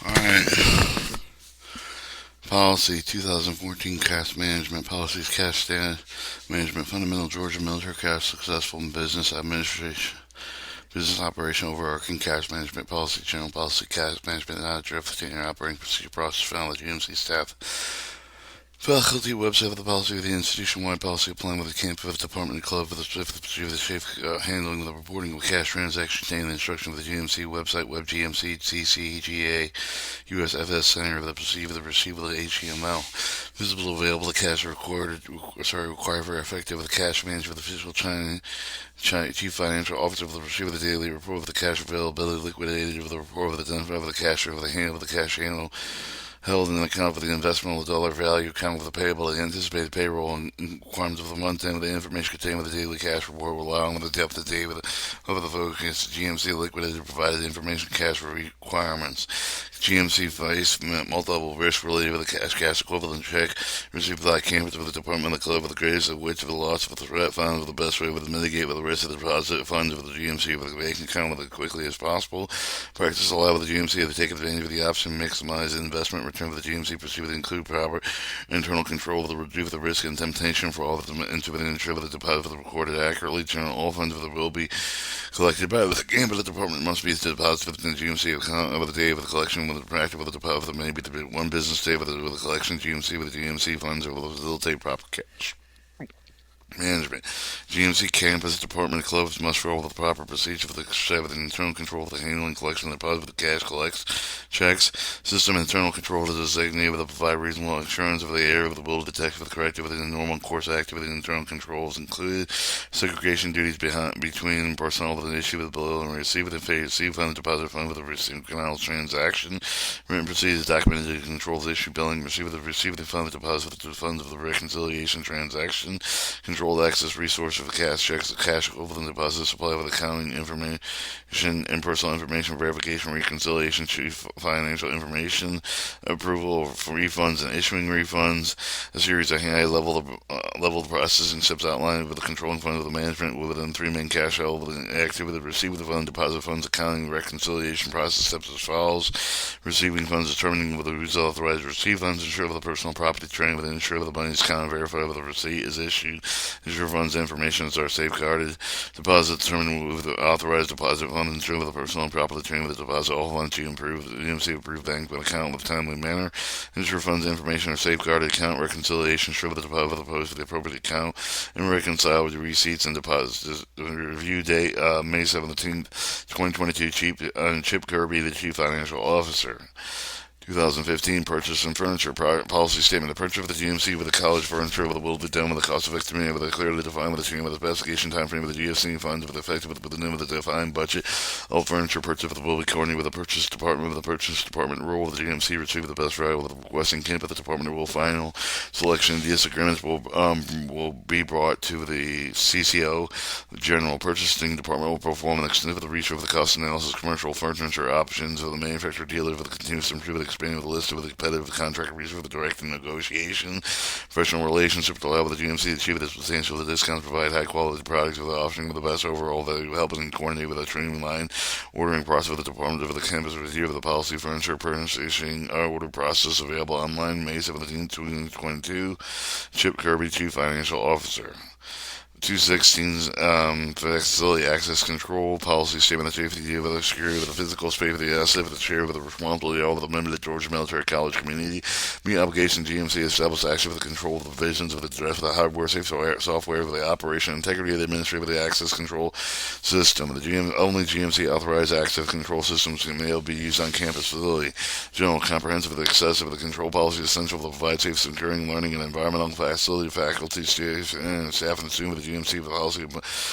Alright. Policy 2014 Cash Management Policies. Cash Stand Management Fundamental Georgia Military Cash Successful in Business Administration. Business Operation Overarching Cash Management Policy. General Policy Cash Management Not Drift Operating Procedure Process found with GMC staff. Faculty website of the policy of the institution-wide policy applying with the campus of the department and club of the safe handling of the reporting of cash transactions contained in the instruction of the GMC website, web GMC, CCGA, USFS Center of the procedure of the receiver of the HTML. Visible available the cash required for effective the cash management of the official Chief Financial Officer of the receiver of the daily report of the cash availability liquidated of the report of the identifier of the cash of the handle of the cash handle held in an account for the investment of the dollar value account of the payable, the anticipated payroll and requirements of the month end, the information contained with the daily cash report, along with the depth of date of the focus. GMC liquidated provided information cash requirements. GMC faced multiple risks related to the cash equivalent check received by campus of the department of the club, with the greatest of which of the loss of the threat funds of the best way to mitigate with the risk of the deposit funds of the GMC with the bank account with as quickly as possible. Practice allow the GMC to take advantage of the option, maximize the investment return for the GMC pursuit to include proper internal control to reduce the risk and temptation for all of them into the ensure that the deposit is recorded accurately. General all funds of the will be collected by the campus department must be deposited within the GMC account of the day of the collection with the practice with the deposit may be one business day with the collection GMC with the GMC funds will facilitate proper cash management. GMC campus department clubs must follow the proper procedure for the internal control of the handling, collection, and deposit of the cash collects checks. System internal control of the designated to provide reasonable assurance of the area of the will detect with the corrective within the normal course activity. Internal controls include segregation duties between personnel with an issue with below and receive and pay receive fund deposit fund with the receive canal transaction. Written procedures documented to control the issue billing receive the fund deposit with the funds of the reconciliation transaction. Controlled access resource of the cash checks, the cash equivalent deposit supply of accounting information and personal information verification, reconciliation, chief financial information, approval for refunds and issuing refunds, a series of high level processing steps outlined with the controlling fund of the management within three main cash held activity, receive the fund, deposit funds, accounting, reconciliation process steps as follows: receiving funds, determining whether who's authorized to receive funds, ensure that the personal property training within ensure that the money is counted, verify whether the receipt is issued, ensure funds information are safeguarded, deposit determining whether the authorized deposit fund, ensure that the personal and property training with the deposit all funds to improve the GMC approved bank account with a timely manner, ensure funds information are safeguarded, account reconciliation, ensure that the deposit post for the appropriate account and reconcile with the receipts and deposits. Review date May 17th, 2022. Chip Kirby, the Chief Financial Officer. 2015 Purchase and Furniture Policy Statement. The purchase of the GMC with the college furniture will be done with a cost of estimate with a clearly defined with a chain with a specification time frame with the GFC funds with effective with the name of the defined budget. All furniture purchase will be coordinated with the purchase department with the purchase department rule with the GMC retrieve the best value with the requesting camp at the department will final selection. These agreements will be brought to the CCO. The General Purchasing Department will perform an extensive research of the cost analysis commercial furniture options of the manufacturer dealer with the continuous improvement expanding the list of the competitive contract research with the direct negotiation, professional relationship to allow the GMC to achieve the substantial discounts, provide high quality products with the offering of the best overall value, helping and coordinate with a streamlined ordering process of the department of the campus review of the policy furniture purchasing order process available online May 17, 2022. Chip Kirby, Chief Financial Officer. 216's facility access control policy statement. The safety deal with the security with the physical space of the asset with the share with the responsibility of all of the members of the Georgia Military College community. Meet obligation GMC established action for the control of the provisions of the dress with the hardware, safe software with the operation integrity of the administrative of the access control system. Only GMC authorized access control systems can be used on campus facility. General comprehensive of the access of the control policy essential to provide safe, securing, learning, and environmental facility, faculty, and staff, and students with the GMC policy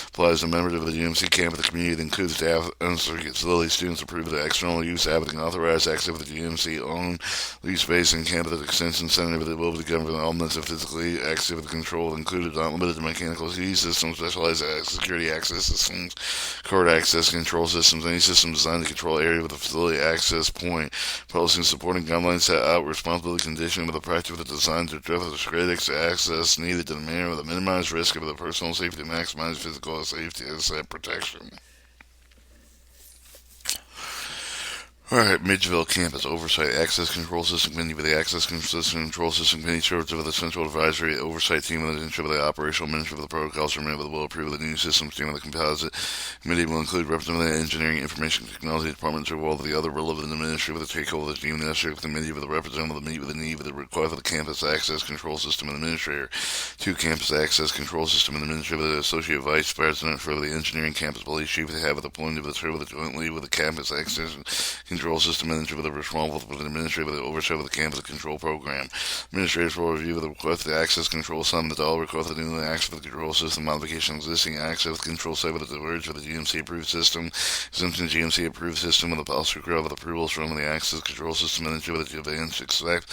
applies to members of the GMC camp of the community that includes staff and facility students approved of the external use having authorized access of the GMC own lease space and camp of the extension center with the ability to govern elements of physically active with control included not limited to mechanical heat systems, specialized security access systems, card access control systems, any system designed to control area with a facility access point. Policy and supporting guidelines set out responsibility condition with a practice with the design to address the critics access needed to the manner with a minimized risk of the personal safety to maximize physical safety and asset protection. Alright, Midgeville Campus Oversight Access Control System Committee with the Access Control System Committee serves over the Central Advisory Oversight Team with the ensure the operational management of the protocols remaining with the will approve of the new systems team of the composite committee will include representatives of the Engineering Information Technology Department to all of the other relevant administrative stakeholders deemed necessary with the committee with the representative of the meet with the need with the request of the Campus Access Control System Administrator, two Campus Access Control System Administrator with the Associate Vice President for the Engineering Campus Police Chief to have with the appointed with the serve with the jointly with the Campus Access Control System Manager with the responsible for the administrator with the oversight of the campus control program. Administrators will review the request of the access control sum that all request of the new access for the control system modification existing access control site with the words for the GMC approved system, exemption GMC approved system with the policy requirement with approvals from the access control system manager with the advanced expect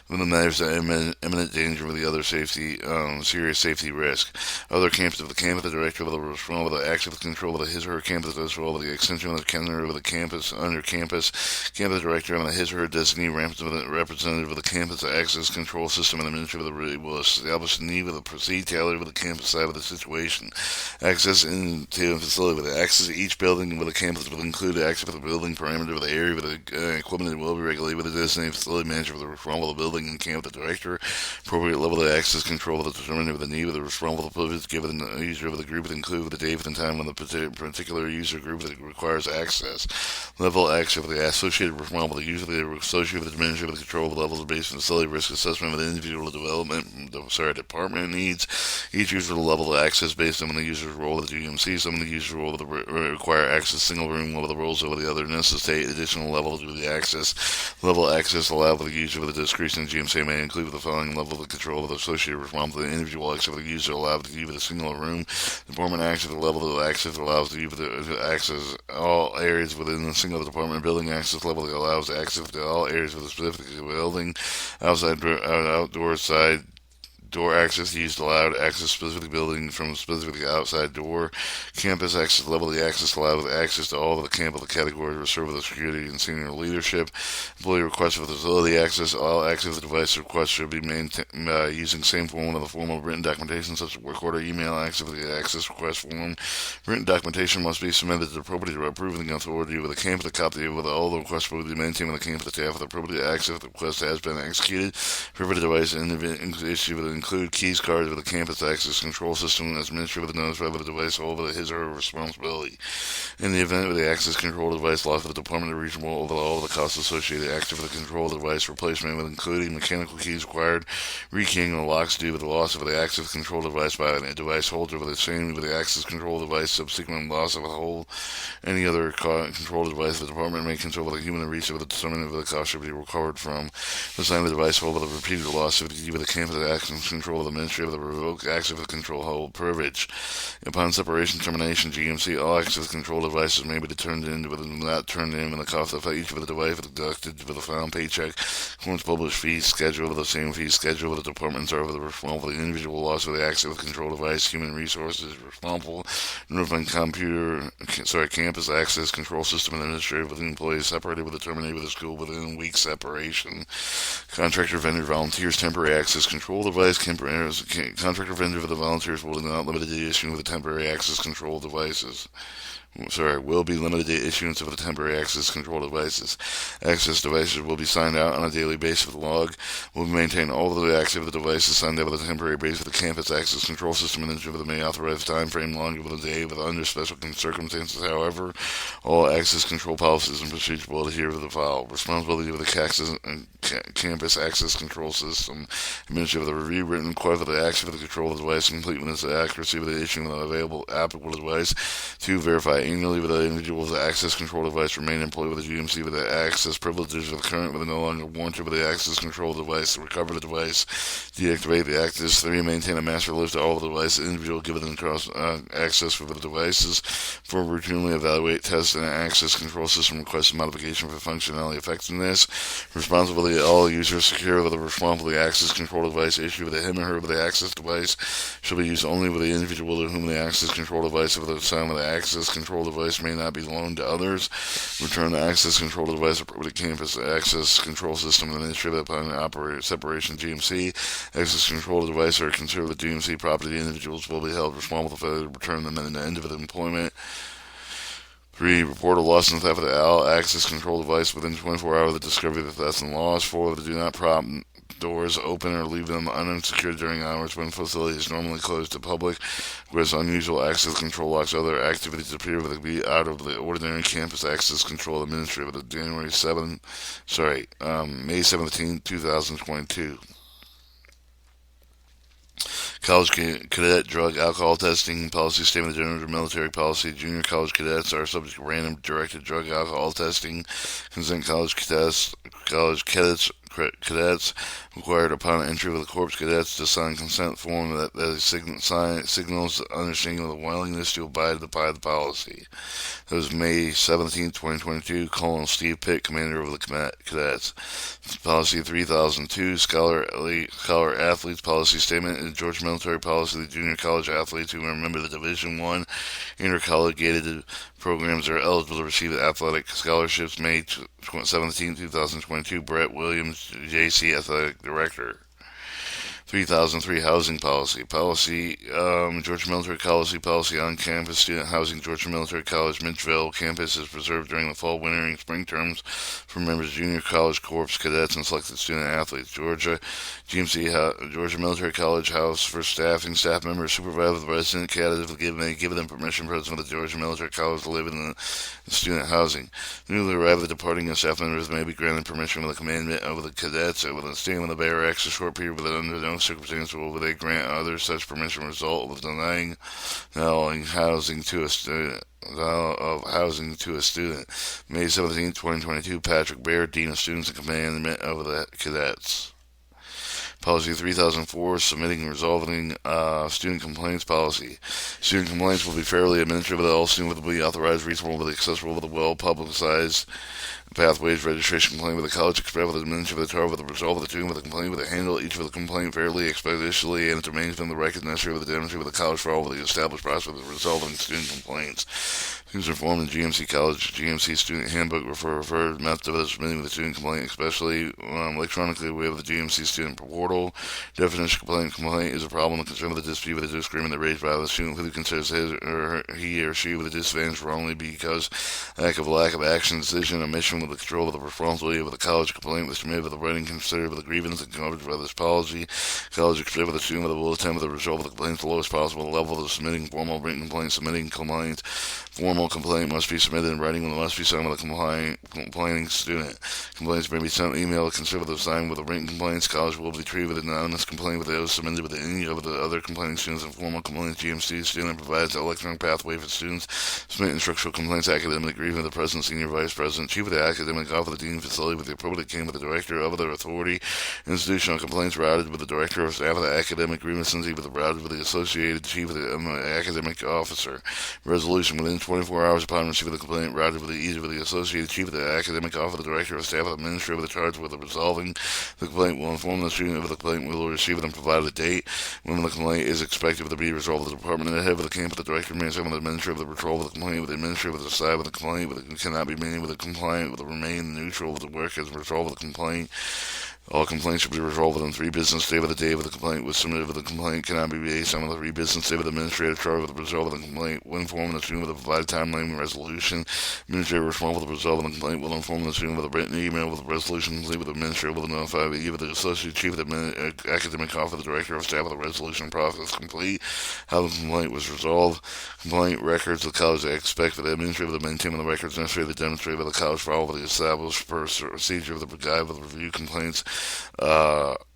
with the matters of imminent danger with the other safety, serious safety risk. Other campus of the campus, the director of the responsible with the active control of the his or her campus as well with the extension of the calendar of the campus under campus director and his or her designee representative of the campus access control system and administrator will establish the need of the proceed tailored with the campus side of the situation. Access into a facility with access to each building with the campus will include access to the building parameter of the area with the equipment that will be regulated with the designated facility manager for the responsible building and campus director, appropriate level of access control with the determinant of the need with the responsible privilege given the user of the group that include with the date and time when the particular user group that requires access. Level access with the associated responsible the user the associated with the administrator with the control of the levels of base facility risk assessment of the individual department needs. Each user will level the access based on the user's role with the GMC. Some of the user's role with the require access single room level the roles over the other necessitate additional levels of the access. Level access allowed for the user with the discretion GMC may include with the following level of control of the associated responsible the individual access with the user allowed to use with a single room. Department access the level of access allows the user to access all areas within a single department building access level that allows access to all areas of the specific building, outside, outdoor side, door access used allowed access specific building from a specific outside door. Campus access level the access allowed with access to all of the campus categories reserved for the security and senior leadership. Employee request for facility access. All access to device requests should be made using same form of the formal written documentation such as work order, email access for the access request form. Written documentation must be submitted to the appropriate approving authority with a campus a copy with all the requests will be maintained with the campus staff with appropriate access. The request has been executed. Privilege device issue with include keys cards with the campus access control system as administrator with the notified with the device over his or her responsibility. In the event of the access control device lost with the department of reasonable over all of the costs associated active with the control device replacement with including mechanical keys required, rekeying the locks due with the loss of the access control device by a device holder with the same with the access control device subsequent loss of a whole any other control device the department may control with a human resource with the determinant of the cost should be recovered from the sign of the device hold with a repeated loss of the campus access control of the ministry of the revoke access of the control hold privilege. Upon separation termination, GMC all access control devices may be turned in with not turned in when the cost of each of the device is deducted with the final paycheck. According to published fee schedule with the same fee schedule with the departments are over the responsible for the individual loss of the access control device. Human resources responsible notifying campus access control system administrator with employees separated with the terminated with the school within a week separation. Contractor vendor volunteers temporary access control device. Contractor vendor for the volunteers will not limit the issuing with the temporary access control devices. Will be limited to issuance of the temporary access control devices. Access devices will be signed out on a daily basis with log. Will maintain all of the access of the devices signed out with a temporary basis with the campus access control system and ensure that may authorize time frame longer with a day with under special circumstances. However, all access control policies and procedures will adhere to the file. Responsibility of the campus access control system. Administrator of the review written request of the access of the control of the device completeness and accuracy of the issuing of the available applicable device. To verify annually with the individual's access control device remain employed with the GMC with the access privileges of the current with the no longer warranted with the access control device, recover the device, deactivate the access. 3. Maintain a master list of all the devices individual given them cross access for the devices. 4. Routinely evaluate, test, and access control system request modification for functionality effectiveness. Responsibility of all users secure with the responsibility access control device issue with him or her with the access device shall be used only with the individual to whom the access control device of the time of the access control device may not be loaned to others. Return the access control device appropriate campus access control system administrator upon operator separation GMC. Access control device are considered the GMC property. Individuals will be held responsible for return them at the end of the employment. 3. Report a loss and theft of the access control device within 24 hours of the discovery of the theft and loss. 4. Do not prop doors open or leave them unsecured during hours when facility is normally closed to public. Whereas unusual access control locks, other activities appear to be out of the ordinary campus access control administrative of the May 17, 2022. College cadet drug alcohol testing policy statement of general military policy. Junior college cadets are subject to random directed drug alcohol testing. Consent college cadets required upon entry of the corps cadets to sign consent form that signals understanding of the willingness to abide by the policy. That was May 17, 2022. Colonel Steve Pitt, commander of the cadets. Policy 3002, Scholar Athletes Policy Statement. In Georgia Military Policy, the junior college athletes who are a member of the Division I intercollegiated programs are eligible to receive athletic scholarships. May 17, 2022, Brett Williams, JC Athletic Director. 3003 Housing Policy. Georgia Military Policy Policy on Campus Student Housing. Georgia Military College Mitchville campus is preserved during the fall, winter, and spring terms for members of junior college corps, cadets, and selected student athletes. Georgia Military College House for staffing. Staff members supervised with the resident cadet may give them permission president of the Georgia Military College to live in the student housing. Newly arrived at departing staff members may be granted permission with the commandment of the cadets with a staying with the Bear X a short period, but under no circumstances will they grant others such permission result of denying housing to a student. May 17, 2022, Patrick Bear, Dean of Students and Commandment of the Cadets. Policy 3004, Submitting and Resolving Student Complaints Policy. Student complaints will be fairly administered, but all students will be authorized, reasonable, but accessible with a well-publicized pathways. Registration complaint with the college express with the administrative of the target with the resolve of the student with the complaint with the handle each of the complaint fairly, expeditiously, and it remains within the record necessary with the demonstrate with the college for all of the established process of resolving student complaints. Students are formed in GMC College GMC Student Handbook referred method of submitting with the student complaint, especially electronically. We have the GMC Student Portal. Definition: complaint is a problem, a concern with a dispute, with a disagreement that raised by the student who considers he or she with a disadvantage wrongly because lack of action, decision, omission with the control of the responsibility of the college. Complaint was submitted with the writing considered with a grievance and coverage by this policy. College expressed with the student with a will attempt with the result of the complaint to the lowest possible level of the submitting formal written complaint. Submitting complaint. Formal complaint must be submitted in writing and must be signed with a complaining student. Complaints may be sent email considered signed with a written complaint. College will be treated with an anonymous complaint with those submitted with any of the other complaining students and formal complaints. GMC student provides an electronic pathway for students submit instructional complaints, academic grievance with the president, senior vice president, chief of the academic office of the dean facility with the appropriate came with the director of the authority. Institutional complaints routed with the director of staff of the academic grievance with the routed with the associated chief of the academic officer. Resolution within 24 hours upon receipt of the complaint routed with the associated chief of the academic office, the director of staff, of the administrator with the charge with the resolving the complaint will inform the student of the complaint will receive it and provide a date when the complaint is expected to be resolved. The department head of the campus, the director may send with the administrator of the patrol of the complaint with the administrator with the side with the complaint with it cannot be made with the complaint with the remain neutral with the work as a result of the complaint. All complaints should be resolved within 3 business days of the day of the complaint was submitted with the complaint cannot be based on the 3 business days of the administrative charge with the result of the complaint will inform the student with a provided timeline and resolution. Administrator responsible with the result of the complaint will inform the student with a written email with the resolution complete with the administrator will notify either the associate chief of the academic office, the director of staff of the resolution process complete, how the complaint was resolved. Complaint records the college expect for the administrator to maintain the records necessary to demonstrate by the college follow the established procedure of the guide with review complaints.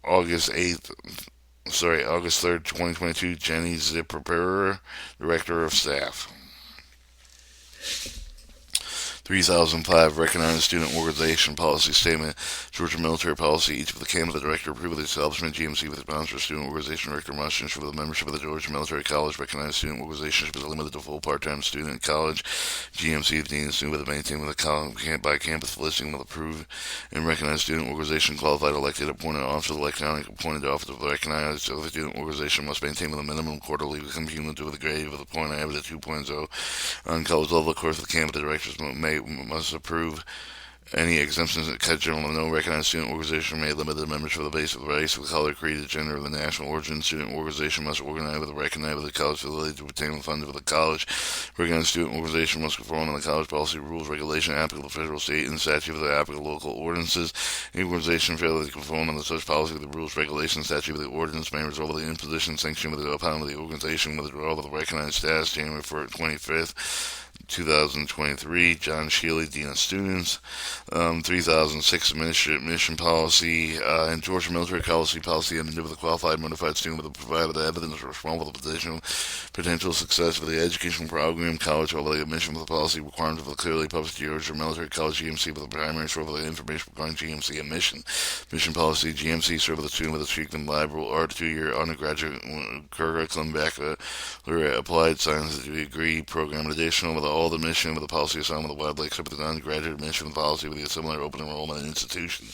August 3rd, 2022, Jenny Zipper, Director of Staff. 3005, Recognized Student Organization Policy Statement. Georgia Military Policy. Each of the camps, the director approved the establishment. GMC with the sponsor, student organization director must ensure the membership of the Georgia Military College recognized student organization should be limited to full part-time student college. GMC, the dean, student with the maintaining with the college by campus listing with approved and recognized student organization qualified elected appointed officer, the electronic appointed officer of the recognized of the student organization must maintain with a minimum quarterly cumulative with the grade of the point average of 2.0 on college level. Of course, the campus directors must approve Any exemptions that cut general no recognized student organization may limit the members for the base of the race, of the color, creed, the gender, or the national origin. Student organization must organize with a recognized with the college affiliate to obtain funds for the college. Recognized student organization must conform to the college policy, rules, regulation applicable to federal, state, and statute for the applicable local ordinances. Any organization failing to conform to such policy, the rules, regulations, statute, of the ordinance may result in the imposition, sanction, with the upon of the organization, withdrawal of the recognized status, January 25th. 2023, John Shealy, Dean of Students. 3006, Mission Policy, and Georgia Military Policy amended with a qualified modified student with a provided evidence responsible for the potential success of the educational program, college, over the admission with the policy requirements of the clearly published Georgia Military College GMC with the primary source of the information regarding GMC admission. Mission Policy GMC serve with a student with a treatment liberal art 2-year undergraduate curriculum bachelor applied science degree program, additional with all the mission with the policy assigned with the widely accepted undergraduate admission policy with the similar open enrollment institution.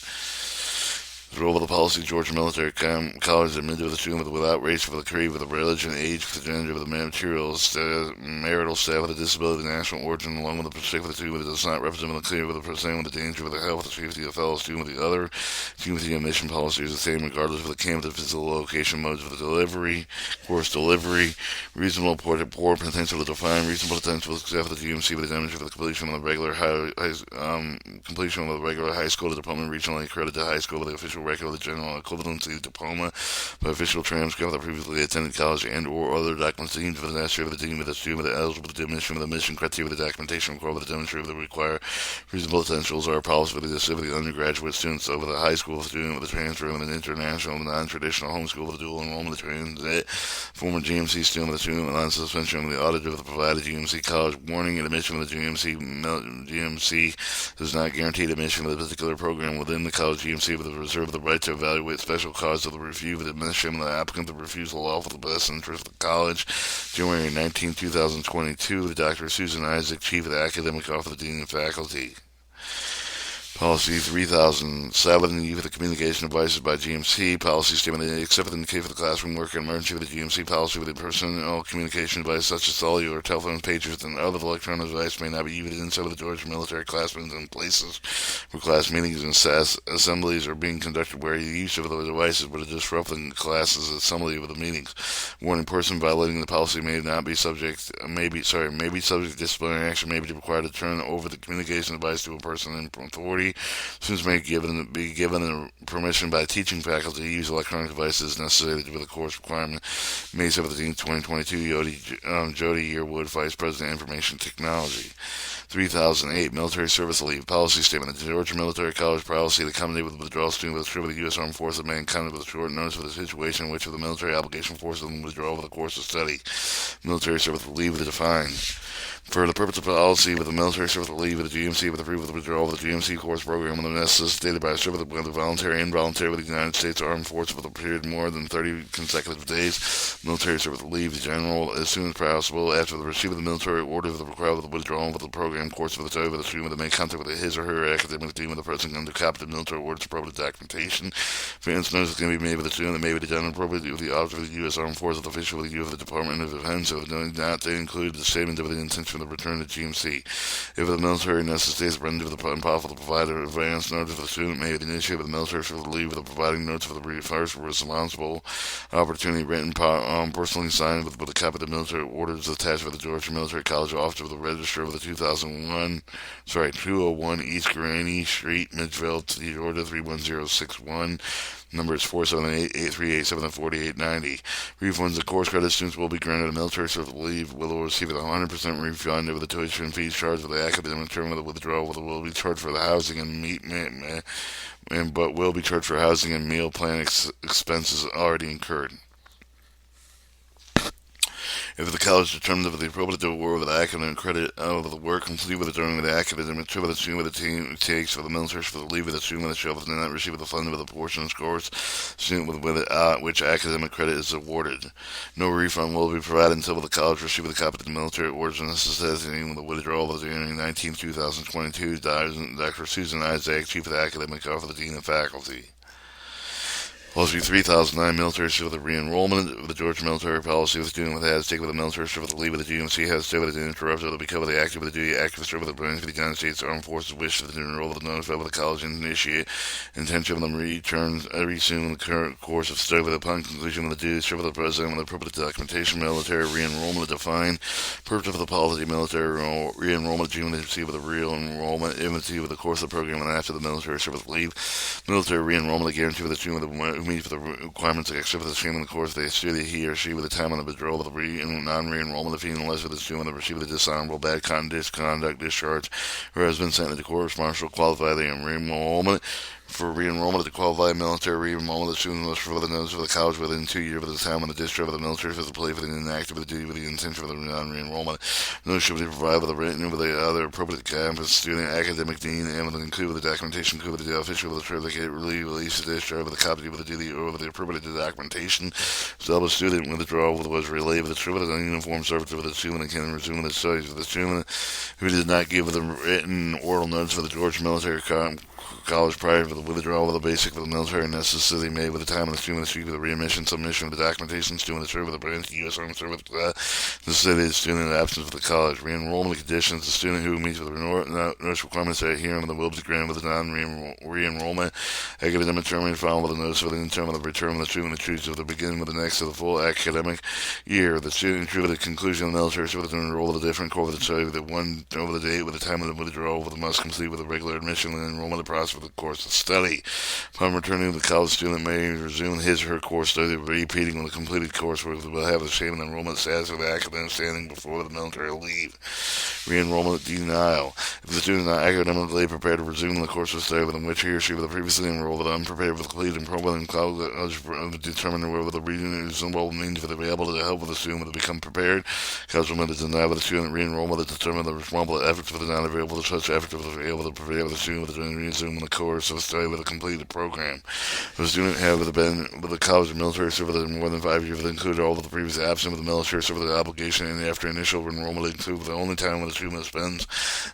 The role of the policy, Georgia Military College admitted with a student without race, for the creed, with a religion, age, with the gender, with the marital status, with a disability, national origin, along with the specific of the student that does not represent the clear, with the same with the danger, with the health, the safety of the fellow student, with the other. Student with the admission policy is the same regardless of the camp, the physical location, modes of the delivery, course delivery, reasonable poor potential to define, reasonable potential to success with the GMC with the demonstration for the completion of the regular completion of the regular high school, the diploma, regionally accredited high school with the official record of the general equivalency diploma by official transcript that previously attended college and or other documents deemed for the necessary for the dean with the student with the eligible to admission with the mission criteria with the documentation required with the demonstrator that require reasonable potentials are policy for the undergraduate students over the high school student with the transfer with an international non-traditional homeschool with a dual enrollment transit former GMC student with a student on suspension of the audit of the provided GMC college warning and admission with the GMC does not guarantee admission with a particular program within the college GMC with the reserve of the right to evaluate special cause of the review of the admission of the applicant to refuse the law for the best interest of the college. January 19, 2022, the Dr. Susan Isaac, Chief of the Academic Office of the Dean of Faculty. Policy 3007, Use of the Communication Devices by GMC. Policy statement, except in the case of the classroom work and emergency with the GMC policy with the personal communication device such as cellular, telephone, pagers, and other electronic devices may not be used inside of the Georgia military classrooms and places where class meetings and SAS assemblies are being conducted where the use of the devices would disrupt the classes assembly of the meetings. Warning: person violating the policy may be subject to disciplinary action, may be required to turn over the communication device to a person in authority. Students may be given permission by teaching faculty to use electronic devices necessary for the course requirement. May 17, 2022, Jody Yearwood, Vice President, Information Technology. 3008, Military Service Leave Policy Statement. The Georgia Military College policy to accommodate with withdrawal student with the U.S. Armed Forces may encounter with a short notice of the situation in which the military obligation forces them to withdraw of the course of study. Military Service Leave is defined. For the purpose of policy with the military service leave with the GMC with the withdrawal of the GMC course program when necessitated by a service with the voluntary and involuntary with the United States Armed Forces for the period more than 30 consecutive days. Military service leave the general as soon as possible after the receipt of the military order for the required of the withdrawal of the program course of the study with the student that may contact with his or her academic team with the person under copy of the military orders appropriate documentation. Advance notice can be made with the student that may be done appropriately with the officer of the U.S. Armed Forces official with the U.S. Department of Defense if not they include the statement of the intention of the return to GMC. If the military necessitates render the impossible to provide an advance notice for the student may be initiated with the military for the leave with providing notice for the first responsible opportunity written personally signed with a copy of the military orders attached by the Georgia Military College officer of the register of the 201 East Granny Street, Midgeville, Georgia 31061. Number is 478-838-74890. Refunds of course credit students will be granted a military service leave will receive a 100% refund over the tuition fees charged for the academic term with the withdrawal will be charged for the housing but will be charged for housing and meal plan expenses already incurred. If the college determines that the appropriate award of the academic credit of the work completed with it during the academic trip of the student with the team takes for the military for the leave of the student with the shelf and not receive the funding with a portion of scores student with which academic credit is awarded. No refund will be provided until the college receives the copy of the military orders necessitating with the withdrawal of the January 19, 2022. Dr. Susan Isaac, Chief of the Academic Office of the Dean of Faculty. Policy 3009, military service with re-enrollment of the Georgia military policy with student with has taken with the military service with leave with the GMC has stayed with the interrupted will be covered the active with the duty active service with the branch of the United States Armed Forces wish for the enroll with the notified with the college and initiate intention of them return resume the current course of study with upon conclusion of the duty serve with the president with appropriate documentation military re-enrollment defined purpose of the policy military re-enrollment GMC with a real enrollment infancy with the course of the program and after the military service leave military re-enrollment guarantee with the student with the who meets for the requirements except for the stream in the course they study he or she with the time on the withdrawal of the non-re-enrollment of feeling unless with the student with the receiver the dishonorable bad conduct discharge or has been sent into course martial qualify the re-enrollment for re-enrollment at the qualified military re-enrollment, the student must fulfill the notice of the college within 2 years of the time when the discharge of the military physical play for the inactive of the duty with the intention of the non-re-enrollment. Notice should be provided with the written with the other appropriate campus student, academic dean, and with include with the documentation, include with the official with the certificate, release the discharge with the copy with the duty or with the appropriate documentation. So the student withdrawal was relayed with the true with the uniform service with the student and can resume the studies with the student who did not give the written oral notice for the Georgia military college prior to the withdrawal of the basic of the military necessity made with the time of the student with the readmission submission of the documentation student the service of the branch of the U.S. Army Service the city the student in the absence of the college re-enrollment conditions the student who meets with the notice requirements that adhering with the will be granted with the non-re-enrollment academic term and followed with the notice of the term of the return of the student the choose of the beginning with the next of the full academic year the student true with the conclusion of the military service and enroll with a different core of the study with the one over the date with the time of the withdrawal with the must complete with the regular admission and enrollment process for the course of study. Upon returning, the college student may resume his or her course study, repeating when the completed coursework will have the same enrollment status of the academic standing before the military leave. Re-enrollment denial. If the student is not academically prepared to resume the course of study within which he or she was previously enrolled, but unprepared with complete and program college determine whether the reasonable means for the available to help with the student to become prepared. College will deny with the student re-enrollment to determine the responsible efforts for the not available to such efforts to be able to prevail with the student with the resume the course of study with a completed program. If the student have been with the college and military service more than 5 years, included all of the previous absent with the military service obligation, and after initial enrollment include the only time when the student spends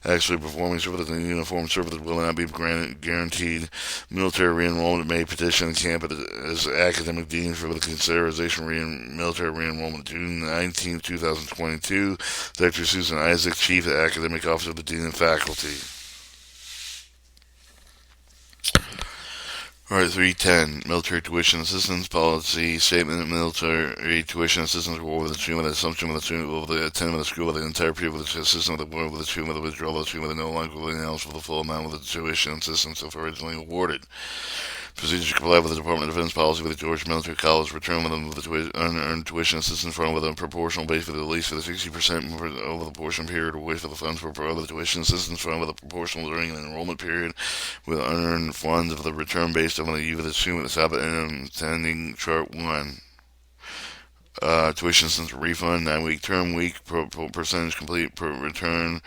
actually performing service in uniform service will not be guaranteed. Military re-enrollment may petition the camp as academic dean for the consideration military re-enrollment. June 19, 2022. Dr. Susan Isaac, Chief Academic Officer of the Dean and Faculty. Alright, 310, Military Tuition Assistance Policy Statement. Military tuition assistance will with the student with the assumption with the student will the attendant of the school with the entire period with the assistant with the board with the student with the withdrawal of the student with the no longer will eligible for the full amount with the tuition assistance if originally awarded. Procedures to comply with the Department of Defense policy with the Georgia Military College return with them with the unearned tuition assistance fund with a proportional base for the least for the 60% over the portion period or wait for the funds for the tuition assistance fund with a proportional during an enrollment period with unearned funds of the return based on the U of the student at the top attending chart 1. Tuition assistance refund 9-week term week percentage complete per return.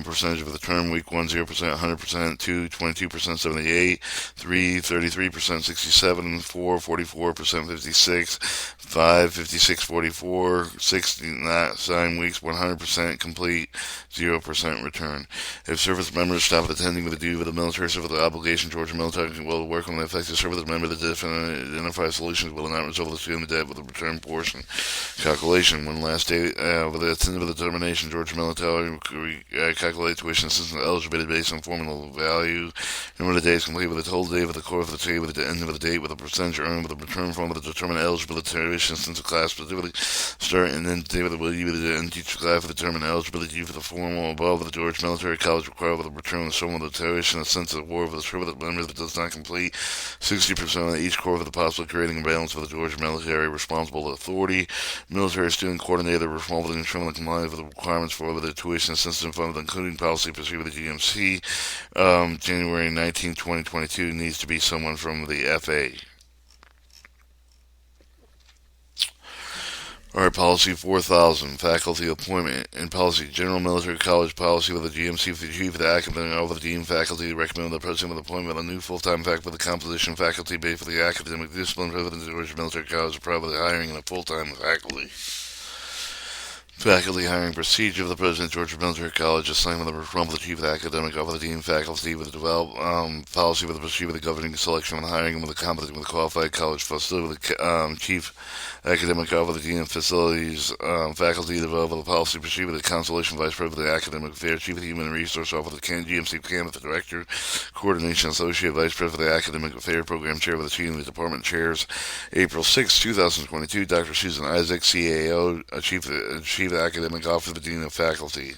Percentage of the term week 1 0%, 100%, 2 22%, 78, 3 33%, 67, 4 44%, 56, 5 56 44, 6 9 weeks 100% complete, 0% return. If service members stop attending with a due with the military service obligation, Georgia military will work on the effective service member to identify solutions will not result in the student debt with the return portion calculation. When last day with the attendant with the determination, Georgia military calculate tuition assistance eligibility based on formula value. Number of days complete with the total day with the core of the day with the end of the date with a percentage earned with the return form with the determined eligibility tuition assistance class specifically start and end date with the will you with the end teacher class for the determined eligibility for the formal above with the Georgia Military College required with the return of the sum of the tuition assistance award with the trip of the member that does not complete 60% of each core with the possible creating a balance for the Georgia Military responsible authority. Military student coordinator responsible for ensuring the compliance with the requirements for the tuition assistance fund including policy pursued with the GMC, January 19, 2022, needs to be someone from the FA. Alright, Policy 4000, Faculty Appointment. In Policy, General Military College Policy with the GMC for the Chief of the Academic Office of the Dean Faculty recommend the President with appointment of a new full-time faculty with the composition faculty based for the academic discipline for the Georgia Military College to provide the hiring of a full-time faculty. Faculty hiring procedure of the President Georgia Military College. Assignment of the Chief of the Academic Office of the Dean Faculty with the develop policy with the procedure with the governing selection and hiring with the competent with the qualified college facility with the Chief Academic Office of the Dean of Facilities Faculty develop the policy procedure with the Constellation Vice President of the Academic Affairs Chief of the Human Resource Office of the GMC Campus Director Coordination Associate Vice President of the Academic Affairs Program Chair with the Chief of the Department Chairs. April 6, 2022. Dr. Susan Isaac, CAO, Chief of the Academic Office of the Dean of Faculty.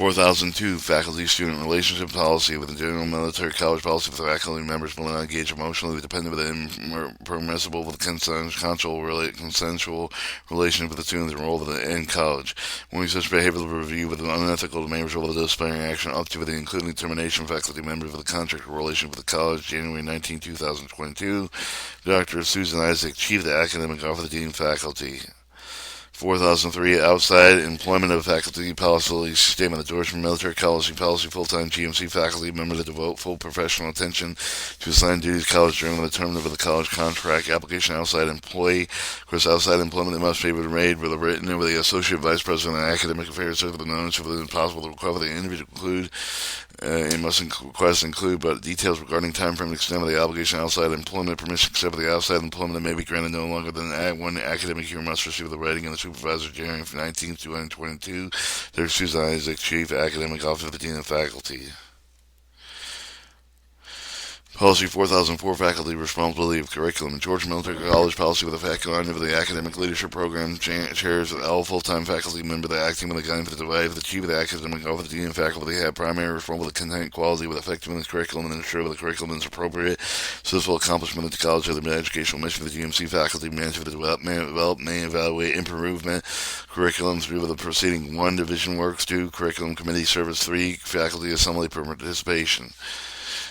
4002, Faculty-Student Relationship Policy with the General Military College Policy for faculty members will not engage emotionally dependent with impermissible with consensual relationship with the students enrolled in college. When such behavioral review with an unethical may result in disciplinary action up to with including termination of faculty members with a contract relationship with the college, January 19, 2022. Dr. Susan Isaac, Chief of the Academic Office of the Dean of Faculty. 4003, outside employment of faculty policy statement. The Georgia Military College policy full-time GMC faculty member to devote full professional attention to assigned duties to college during the term of the college contract. Application outside employee. Of course, outside employment that must be made with a written with the Associate Vice President of Academic Affairs with the notice if it is possible to require the interview to conclude. It must request include, but details regarding time frame and extent of the obligation outside employment permission except for the outside employment that may be granted no longer than one academic year must receive the writing and the supervisor January 19, 2022. Dr. Susan Isaac, Chief Academic Officer of the Dean of Faculty. Policy 4004, Faculty Responsibility of Curriculum. Georgia Military College policy with the faculty under the Academic Leadership Program chairs all full-time faculty member that acting with the guidance for the divide for the Chief of the Academic Office of the Dean of Faculty have primary responsibility with the content quality with effectiveness curriculum and ensure that the curriculum is appropriate, successful accomplishment of the college of the educational mission of the GMC faculty manage the development, evaluate, improvement, curriculum 3 with the preceding 1, division works 2, curriculum committee service 3, faculty assembly participation.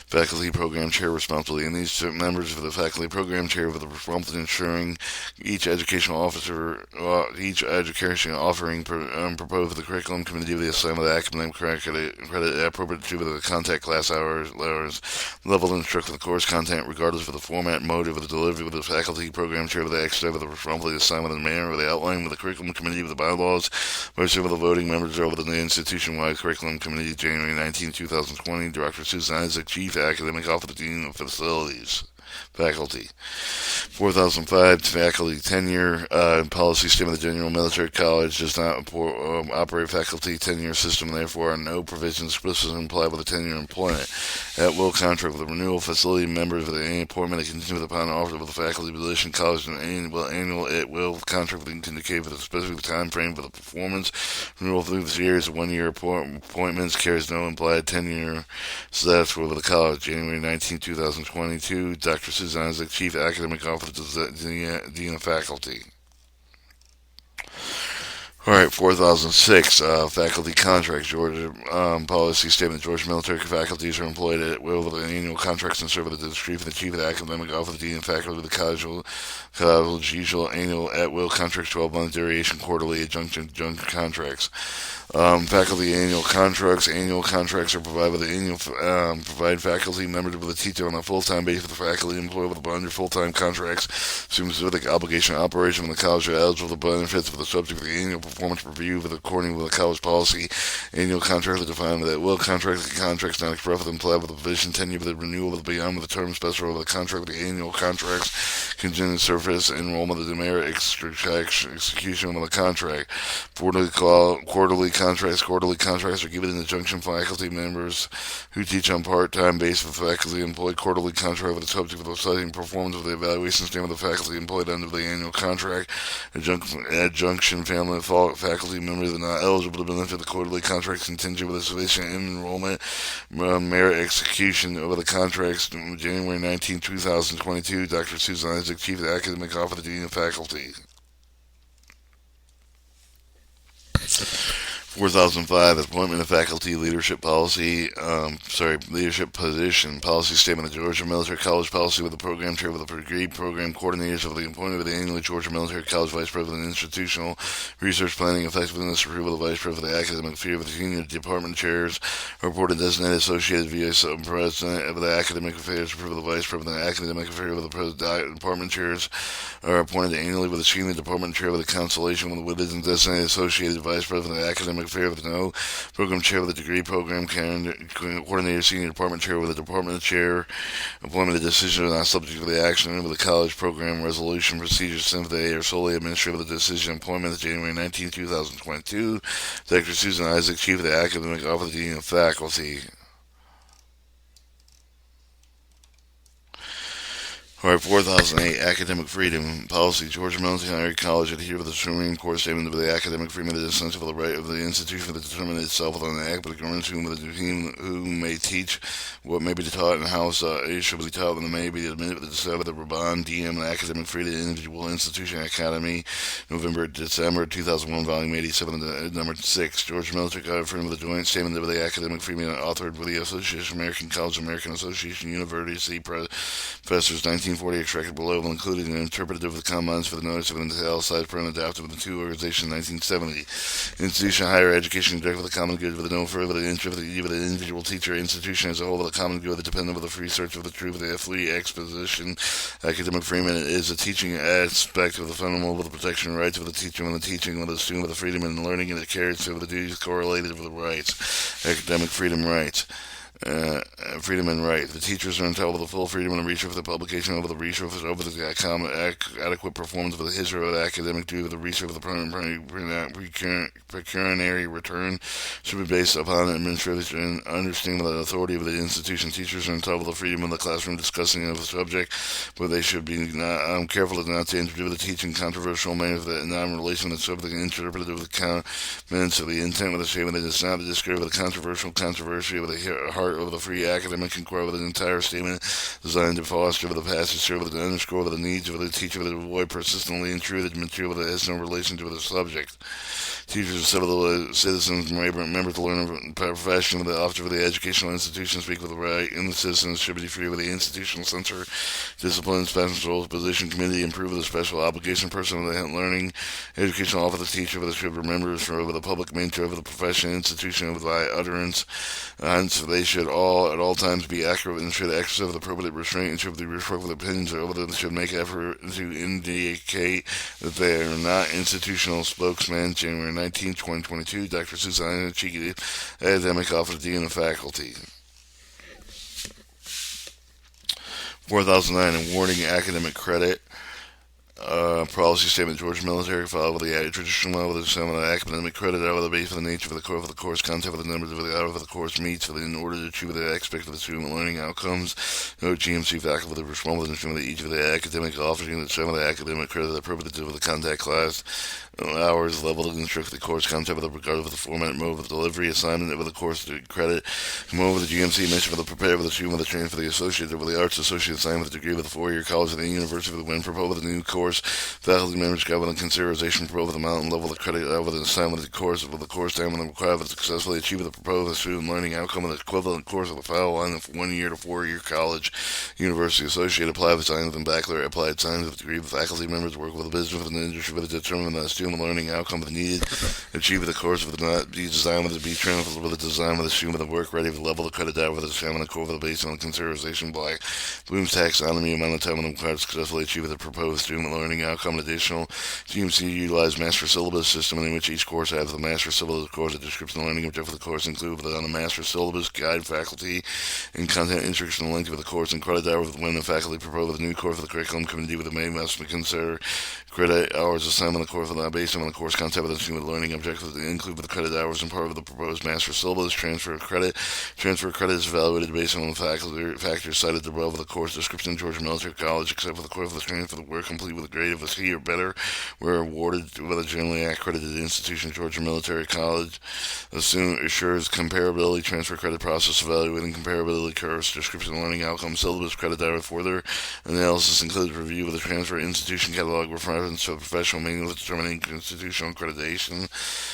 Faculty Program Chair responsibility, and these members of the Faculty Program Chair with the responsibility ensuring each educational offering proposed for the Curriculum Committee of the assignment of the academic credit appropriate to the contact class hours, level of instruction of the course content, regardless of the format, motive of the delivery with the Faculty Program Chair with the extra with the responsibility assignment of the manner of the outline with the Curriculum Committee with the bylaws, most of the voting members over the institution-wide Curriculum Committee, January 19, 2020. Dr. Susan Isaac, Chief Academic Office of the Dean of Facilities. Faculty. 4005, faculty tenure policy statement of the General Military College does not operate faculty tenure system, and therefore are no provisions explicitly implied with the tenure employment. At will contract with the renewal facility members of any appointment that continue upon offer with the faculty position, college and annual at will contract with indicate for the specific time frame for the performance. Renewal through the years of 1 year appointments carries no implied tenure status for the college. January 19, 2022. Dr. Susan Isaac, Chief Academic Officer of the Dean of Faculty. Alright, 4006, faculty contracts. Georgia policy statement. Georgia military faculties are employed at will with annual contracts and serve with the Chief of the Academic Office of the Dean of Faculty of the college usual annual at will contracts, 12-month duration, quarterly adjunct contracts. Faculty annual contracts. Annual contracts are provided with the annual provide faculty members with a teacher on a full-time basis with the faculty employed with under full-time contracts. Assume specific obligation of operation when the college are eligible for benefits for the subject of the annual performance review with according with the college policy. Annual contracts are defined with that will contracts not expressed with implied with the provision tenure with the renewal with beyond with the term specified with the contract with the annual contracts contingent service enrollment of the merit execution of the contract. Quarterly contracts are given in adjunction faculty members who teach on part-time basis with faculty employed. Quarterly contract with the subject of the studying performance of the evaluation standard of the faculty employed under the annual contract. Adjunction faculty members are not eligible to benefit the quarterly contracts contingent with a sufficient enrollment merit execution over the contracts. January 19, 2022. Dr. Susan Isaac, Chief of the Academic Office of the Dean of Faculty. 4005, appointment of faculty leadership leadership position. Policy statement of Georgia Military College policy with the program chair with the degree program coordinators of the appointment of the annually Georgia Military College vice president institutional research planning effectiveness approval of the vice president of the academic field with the senior department chairs reported designated associated via president of the academic affairs approval of the vice president of the academic affairs with the president department chairs are appointed annually with the senior department chair with the constellation with the designated associated vice president of the academic affairs with no program chair with the degree program coordinator senior department chair with the department chair appointment of decision not subject to the action of the college program resolution procedures sent to the A or solely administrative of the decision appointment of January 19, 2022. Dr. Susan Isaac, Chief of the Academic Office, Dean of Faculty. Alright, 4008, Academic Freedom Policy. Georgia Military College adhere to the Supreme Court statement of the academic freedom that is essential for the right of the institution to determine itself within the academic governance who may teach what may be taught and how it should be taught and may be admitted to the decide the Raban DM the Academic Freedom Individual Institution Academy, December 2001, Volume 87, Number 6. Georgia Military College Freedom of the Joint Statement of the Academic Freedom authored with the Association of American College, American Association, University Professors 1940 extracted below, including an interpretive of the comments for the notice of an italicized print adapted with the two organizations 1970. Institution of higher education conduct for the common good with no further interest of the individual teacher institution as a whole with the common good dependent with the free search of the truth of the free exposition. Academic freedom is a teaching aspect of the fundamental with the protection and rights of the teacher and the teaching with the student with the freedom and learning and it carries through the duties correlated with the rights. Academic freedom rights. Freedom and right. The teachers are entitled to the full freedom and research for the publication over the research over the adequate performance of the history of the academic duty of the research of the pecuniary return should be based upon administration and understanding of the authority of the institution. Teachers are entitled to the freedom in the classroom discussing of the subject, but they should be careful not to interfere with the teaching controversial matters that non-relation to the subject interpretive of the comments of the intent with the statement that is not to discourage the controversy of the heart of the free academic inquiry with an entire statement designed to foster the passage serve with the underscore with the needs of the teacher to avoid persistently intruded material that has no relation to the subject. Teachers, civil citizens, members to learn profession of the officer of the educational institution speak with the right, and the citizens should be free with the institutional censor, discipline, special roles, position, committee, improve the special obligation person of the learning, educational officer, teacher, with the script members for over the public mentor of the profession, institution of the utterance, and so they should all at all times be accurate and should exercise the appropriate restraint and should be respectful of opinions over them should make effort to indicate that they are not institutional spokesmen. January 19, 2022, Dr. Susanna Chiki, Academic Officer, Dean of Faculty. 4009, awarding academic credit. Policy statement: Georgia military filed with the traditional level of the academic credit out of the base of the nature of the course content of the numbers of the out of the course meets in order to achieve the aspect of the student learning outcomes. No GMC faculty responsible for each of the academic offering the sum of the academic credit the purpose of the contact class hours level to instruct the course content with regard to the format mode of the delivery assignment of the course credit mode of the GMC mission for the prepare with the student with the training for the associate with the arts associate assignment with the degree with the 4-year college of the university with the win proposal with the new course faculty members got with a consideration proposal with the mountain level of credit with the assignment of the course with the course time when the required to successfully achieve the proposed student learning outcome of the equivalent course of the file line of 1-year to 4-year college university associate apply with science and baccalaureate applied science with the degree with faculty members work with the business with the industry with the determine the student learning outcome of the needed achieve the course with the not be designed with the be transferred with the design with the student with the work ready with the level of credit out with the exam and the core with the based on the consideration black Bloom's taxonomy amount of time when the required to successfully achieve the proposed student learning outcome. Additional GMC utilized master syllabus system in which each course has the master syllabus course a description of the learning objective of the course included on the master syllabus guide faculty and content instruction and length of the course and credit hours with when the faculty propose with a new course for the curriculum committee with the main must consider credit hours assigned on the course based on the course content of the student learning objectives to include the credit hours and part of the proposed master syllabus. Transfer of credit is evaluated based on the faculty factors cited above the course description. Georgia Military College except for the course of the training for the work complete with the a grade of a C or better were awarded with a generally accredited institution. Georgia Military College. The student assures comparability transfer credit process evaluating comparability curves, description of learning outcomes, syllabus credit data. Further analysis includes review of the transfer institution catalog, reference to a professional manual determining institutional accreditation.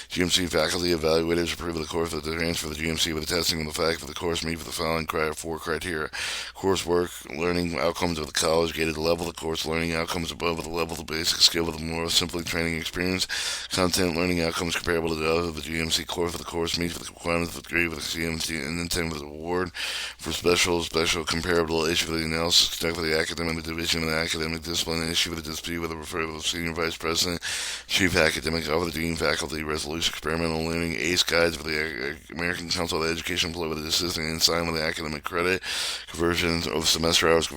GMC faculty evaluators approve of the course of the transfer of the GMC with the testing of the fact that the course meets the following four criteria: coursework, learning outcomes of the college, gated level, the course learning outcomes above the level of basic skill with more simply training experience, content learning outcomes comparable to those of the GMC course for the course meets with the requirements of the degree with the GMC and intent with the award for special comparable issue for the analysis conduct for the academic division of the academic discipline issue with the dispute with the referral of the senior vice president, chief academic officer, the dean, faculty, resolution, experimental learning, ACE guides for the American Council of Education employed with the assisting and sign with the academic credit, conversion of semester hours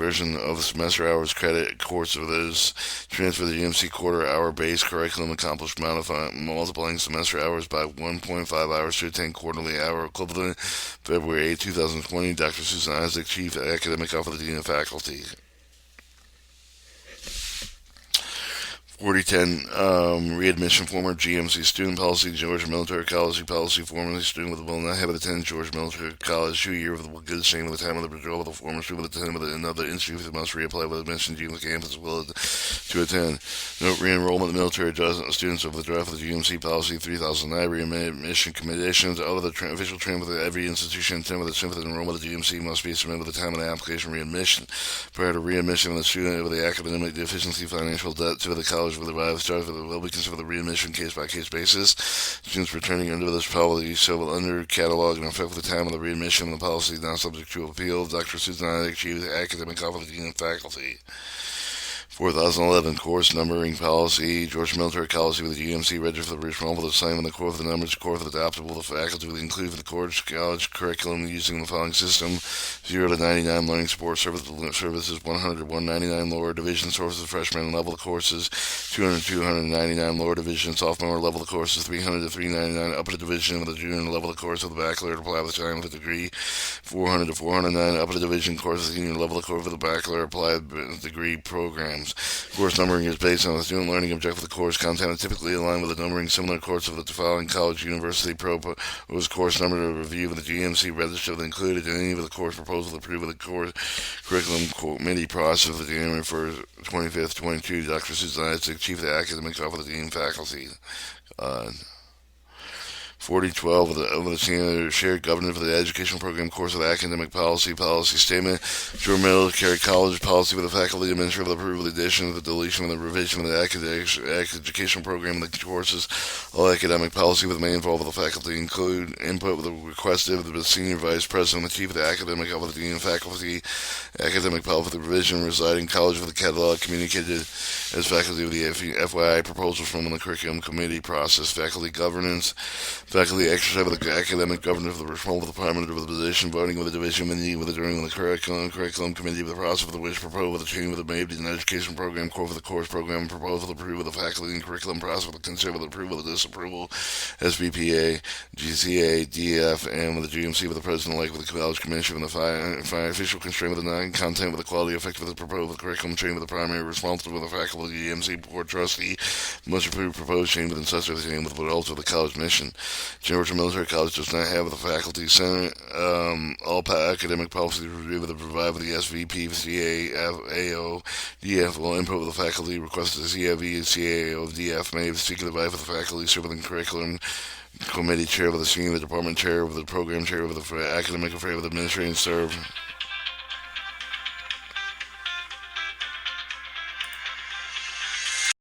credit, course of those transfer the GMC quarter hour base curriculum accomplished multiplying semester hours by 1.5 hours to attain quarterly hour equivalent. February 8, 2020, Dr. Susan Isaac, Chief Academic Officer, Dean of Faculty. 4010, readmission former GMC student policy, Georgia Military College policy, formerly student with will not have attended Georgia Military College 2 year with a good shame at the time of the withdrawal of the former student with attend with another institute must reapply with admission to the campus as well to attend. Note re-enrollment of military students of the draft of the GMC policy 3009, readmission conditions of the official training with every institution attend with a simple enrollment of the GMC must be submitted with the time of the application readmission. Prior to readmission of the student with the academic deficiency financial debt to the college with the arrival start will be considered the readmission case-by-case basis. Students returning under this policy shall under catalog and effect with the time of the readmission of the policy not subject to appeal. Dr. Susan Isaac, Chief Academic Officer, Dean of Faculty. 4011, course numbering policy, Georgia Military College with the GMC register for the responsible for the same and the core for the numbers, core for the adaptable, the faculty will include for the college curriculum using the following system: 0 to 99 learning support services 100 to 199 lower division sources freshman level of courses, 200 to 299 lower division sophomore level of courses, 300 to 399 upper division with a junior level of course with a baccalaureate apply with the time with a degree, 400 to 409 upper division courses, senior level of course with a baccalaureate applied degree programs. Course numbering is based on the student learning objective of the course content and typically aligned with the numbering similar course of the following college university proposed course number to review with the GMC register that included in any of the course proposals approved with the course curriculum committee process of the January 1st, 25th, 22. Dr. Susan Isaac, Chief of the Academic Officer, Dean Faculty. 4012 of the senior shared governance for the educational program course of the academic policy statement. Georgia Military College policy with the faculty administrator of the approval of the addition, the deletion, and the revision of the educational program of the courses. All academic policy with may involve the faculty include input with the requested of the senior vice president, the chief of the academic office, the dean of faculty, academic policy with the revision residing college with the catalog communicated as faculty of the FYI proposals from the curriculum committee process, faculty governance. Faculty exercise with the academic governor of the responsible department of the position, voting with the division committee with the during the curriculum committee with the process of the which proposed with the change with the made in education program, core for the course program, proposal approved with the faculty and curriculum process with the consider with the approval of the disapproval, SBPA, GCA, DF, and with the GMC with the president elect with the college commission with the official constraint with the non-content with the quality effect with the proposed with the curriculum change with the primary responsible with the faculty, GMC board trustee must approve proposed change with the same with the results of the college mission. Georgia Military College does not have the faculty center. All academic policies reviewed with the provide with the SVP, CA, AO, DF will input with the faculty requested the CAV, CAO, DF may seek advice with the faculty, serve with the curriculum committee chair with the senior department chair with the program chair with the academic affairs with the administrative serve.